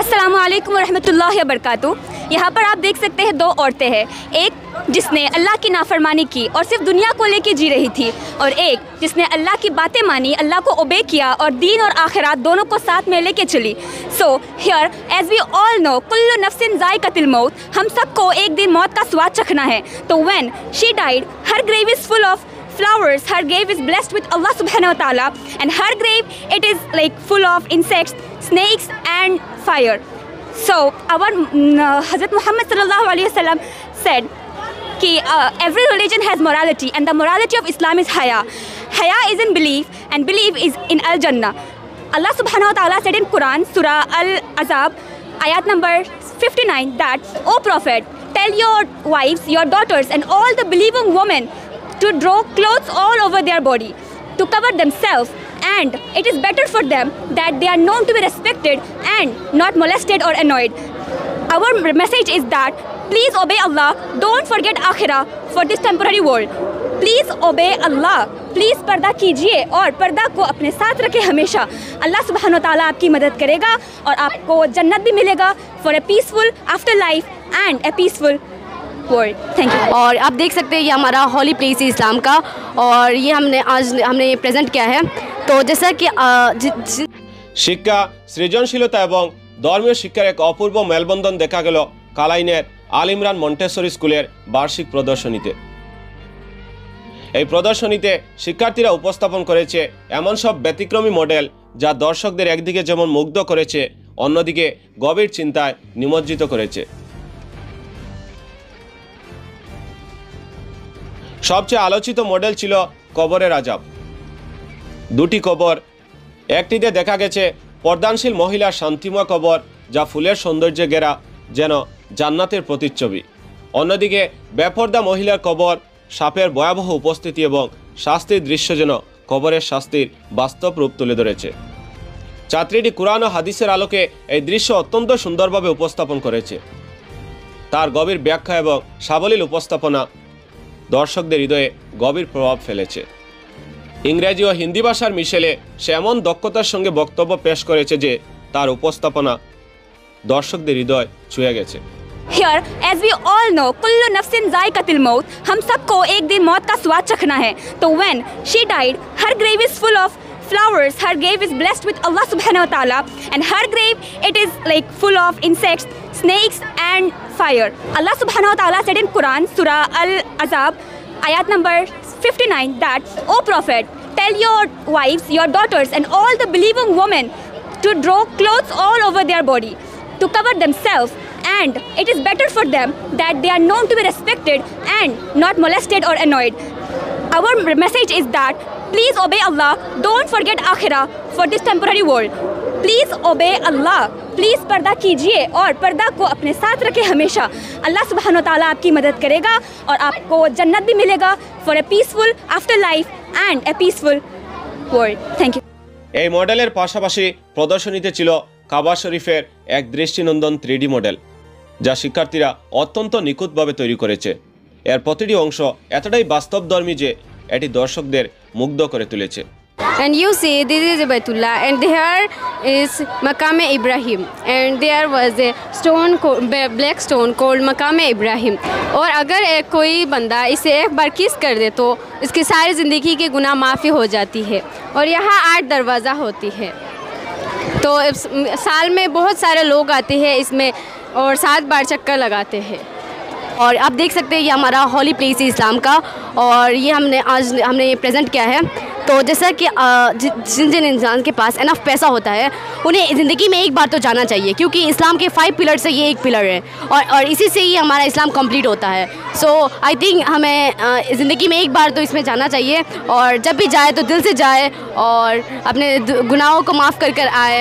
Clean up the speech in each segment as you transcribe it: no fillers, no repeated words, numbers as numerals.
अस्सलामु अलैकुम वरहमतुल्लाहि वबरकातुहू। यहाँ पर आप देख सकते हैं दो औरतें हैं, एक जिसने अल्लाह की नाफरमानी की और सिर्फ दुनिया को लेके जी रही थी, और एक जिसने अल्लाह की बातें मानी, अल्लाह को ओबे किया और दीन और आखिरात दोनों को साथ में लेके चली। So here as we all know कुल्लु नफ्सिन ज़ाइक़तुल मौत, हम सबको एक दिन मौत का स्वाद चखना है। तो when she died her grave is full of flowers, her grave is blessed with Allah subhanahu wa ta'ala, and her grave it is like full of insects, snakes and fire. So our Hazrat Muhammad sallallahu alaihi wasallam said कि every religion has morality, and the morality of Islam is haya. Haya is in belief and belief is in al-Jannah. Allah subhanahu wa ta'ala said in Quran, Surah Al-Azab, ayat number 59, that, O Prophet, tell your wives, your daughters and all the believing women to draw clothes all over their body to cover themselves, and it is better for them that they are known to be respected and not molested or annoyed. Our message is that please obey Allah, don't forget akhirah for this temporary world. Please obey Allah, please पर्दा कीजिए और पर्दा को अपने साथ रखें हमेशा। अल्लाह सुब्हानो ताला आपकी मदद करेगा और आपको जन्नत भी मिलेगा for a peaceful after life and A peaceful world. Thank you. और आप देख सकते हैं ये हमारा हॉली प्लेस है इस्लाम का, और ये हमने ये प्रेजेंट किया है। तो जैसा कि শিক্ষা সৃজনশীলতা এবং ধর্মীয় শিক্ষার এক অপূর্ব মেলবন্ধন দেখা গেল কালাইনের আল ইমরান মন্টেসরি স্কুলের বার্ষিক প্রদর্শনীতে। এই প্রদর্শনীতে শিক্ষার্থীরা উপস্থাপন করেছে এমন সব ব্যতিক্রমী মডেল যা দর্শকদের একদিকে যেমন মুগ্ধ করেছে, অন্যদিকে গভীর চিন্তায় নিমজ্জিত করেছে। সবচেয়ে আলোচিত মডেল ছিল কবরের আযাব। দুটি কবর, একটিতে দেখা গেছে পর্দানশীল মহিলার শান্তিময় কবর যা ফুলের সৌন্দর্যে ঘেরা, যেন জান্নাতের প্রতিচ্ছবি। অন্যদিকে বেপর্দা মহিলার কবর, সাপের ভয়াবহ উপস্থিতি এবং শাস্তির দৃশ্য যেন কবরের শাস্তির বাস্তব রূপ তুলে ধরেছে। ছাত্রীটি কুরআন ও হাদিসের আলোকে এই দৃশ্য অত্যন্ত সুন্দরভাবে উপস্থাপন করেছে। তার গভীর ব্যাখ্যা এবং সাবলীল উপস্থাপনা দর্শকদের হৃদয়ে গভীর প্রভাব ফেলেছে। ইংরেজি ও হিন্দি ভাষার মিশেলে সে এমন দক্ষতার সঙ্গে বক্তব্য পেশ করেছে যে তার উপস্থাপনা দর্শকদের হৃদয় ছুঁয়ে গেছে। Here, as we all know, Kullu नफ्सिन ज़ाइक़तुल मौत, हम सबको एक दिन मौत का स्वाद चखना है। तो when she died, her grave is full of flowers, her grave is blessed with Allah subhanahu wa ta'ala, and her grave it is like full of insects, snakes and fire. Allah subhanahu wa ta'ala said in Quran, Surah Al-Azab, ayat number 59, that, O Prophet, tell your wives, your daughters and all the believing women to draw clothes all over their body to cover themselves, and it is better for them that they are known to be respected and not molested or annoyed. Our message is that please obey Allah, don't forget akhirah for this temporary world. Please obey Allah, please पर्दा कीजिए और पर्दा को अपने साथ रखें हमेशा। अल्लाह सुब्हानो ताला आपकी मदद करेगा और आपको जन्नत भी मिलेगा for a peaceful after life and A peaceful world. Thank you. এই মডেলের পাশাপাশি প্রদর্শনীতে ছিল কাবা শরীফের এক দৃষ্টিনন্দন 3D মডেল, যা শিক্ষার্থীরা অত্যন্ত নিখুঁতভাবে তৈরি করেছে। এর প্রতিটি অংশ এতটাই বাস্তবধর্মী যে এটি দর্শকদের মুগ্ধ করে তুলেছে। And you see, this is Baitullah, and here is Maqam Ibrahim, and there was a stone, black stone called Maqam Ibrahim. और अगर कोई बंदा इसे एक बार किस कर दे तो इसकी सारी ज़िंदगी के गुनाह माफ़ी हो जाती है। और यहाँ 8 दरवाज़ा होती है, तो साल में बहुत सारे लोग आते हैं इसमें और 7 बार चक्कर लगाते हैं। और आप देख सकते हैं ये हमारा हॉली प्लेस है इस्लाम का, और ये हमने ये प्रेजेंट किया है। तो जैसा कि जिन इंसान के पास इनफ पैसा होता है उन्हें ज़िंदगी में एक बार तो जाना चाहिए, क्योंकि इस्लाम के 5 पिलर से ये एक पिलर है, और इसी से ही हमारा इस्लाम कंप्लीट होता है। सो आई थिंक हमें ज़िंदगी में एक बार तो इसमें जाना चाहिए, और जब भी जाए तो दिल से जाए और अपने गुनाहों को माफ़ कर कर आए।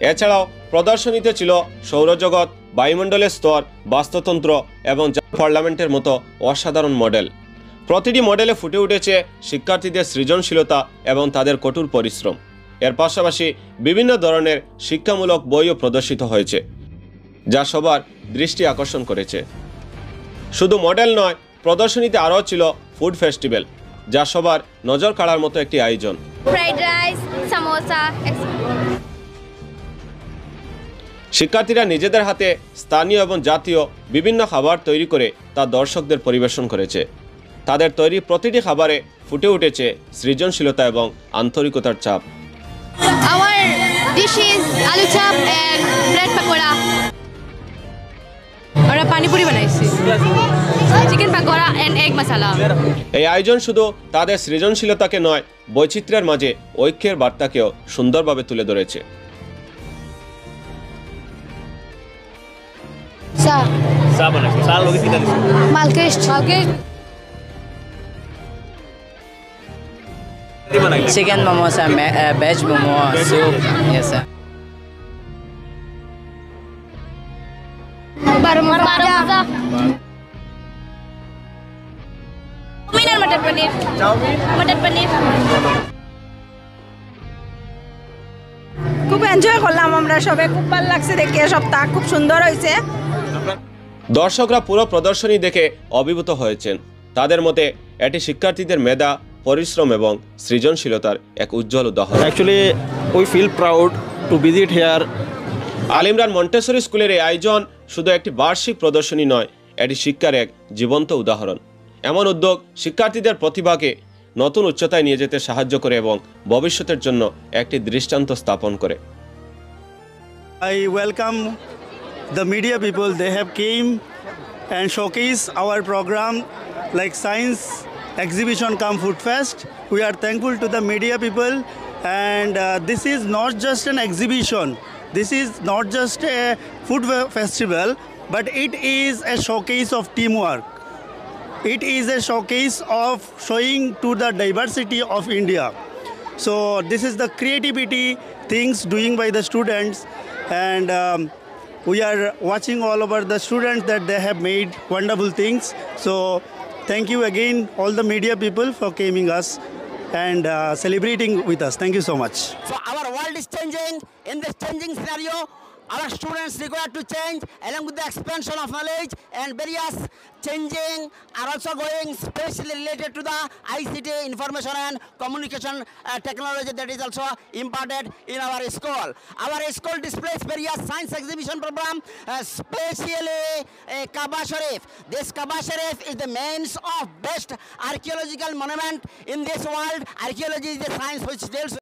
এছাড়াও প্রদর্শনীতে ছিল সৌরজগৎ, বায়ুমণ্ডলের স্তর, বাস্তুতন্ত্র এবং পার্লামেন্টের মতো অসাধারণ মডেল। প্রতিটি মডেলে ফুটে উঠেছে শিক্ষার্থীদের সৃজনশীলতা এবং তাদের কঠোর পরিশ্রম। এর পাশাপাশি বিভিন্ন ধরনের শিক্ষামূলক বইও প্রদর্শিত হয়েছে, যা সবার দৃষ্টি আকর্ষণ করেছে। শুধু মডেল নয়, প্রদর্শনীতে আরও ছিল ফুড ফেস্টিভ্যাল, যা সবার নজর কাড়ার মতো একটি আয়োজন। Fried rice, samosa. শিক্ষার্থীরা নিজেদের হাতে স্থানীয় এবং জাতীয় বিভিন্ন খাবার তৈরি করে তা দর্শকদের পরিবেশন করেছে। তাদের তৈরি প্রতিটি খাবারে ফুটে উঠেছে সৃজনশীলতা এবং আন্তরিকতার ছাপ। Our dish is aloo chop and bread pakora. और पानी पूरी बनाई चिकन पकौड़ा एंड एग मसाला। এই আয়োজন শুধু তাদের সৃজনশীলতাকে নয়, বৈচিত্র্যের মাঝে ঐক্যের বার্তাকেও সুন্দরভাবে তুলে ধরেছে। Sa बनाइছো सा लोगे किता दिसो Malkesh. Chicken momos and veg momo soup. Yes, sir. Barmaza. Chowmein और मटर पनीर। मटर पनीर। খুব এনজয় করলাম আমরা সবে, খুব ভালো লাগছে দেখে, সবটা খুব সুন্দর হয়েছে। দর্শকরা পুরো প্রদর্শনী দেখে অভিভূত হয়েছেন। তাদের মতে এটি শিক্ষার্থীদের মেধা, পরিশ্রম এবং সৃজনশীলতার এক উজ্জ্বল উদাহরণ। Actually, we feel proud to visit here. Al Imran Montessori স্কুলের এই আয়োজন শুধু একটি বার্ষিক প্রদর্শনী নয়, এটি শিক্ষার এক জীবন্ত উদাহরণ। এমন উদ্যোগ শিক্ষার্থীদের প্রতিভাকে নতুন উচ্চতায় নিয়ে যেতে সাহায্য করে এবং ভবিষ্যতের জন্য একটি দৃষ্টান্ত স্থাপন করে। I welcome the media people. They have came and showcase our program like science exhibition cum food fest. We are thankful to the media people, and this is not just an exhibition. This is not just a food festival, but it is a showcase of teamwork. It is a showcase of showing to the diversity of India. So this is the creativity things doing by the students, and we are watching all over the students that they have made wonderful things. So thank you again all the media people for coming us and celebrating with us. Thank you so much. So our world is changing. In this changing scenario, our students require to change along with the expansion of knowledge, and various changing are also going, especially related to the ICT, information and communication technology that is also imparted in our school. Our school displays various science exhibition program, especially Kaaba Sharif. This Kaaba Sharif is the means of best archaeological monument in this world. Archaeology is the science which deals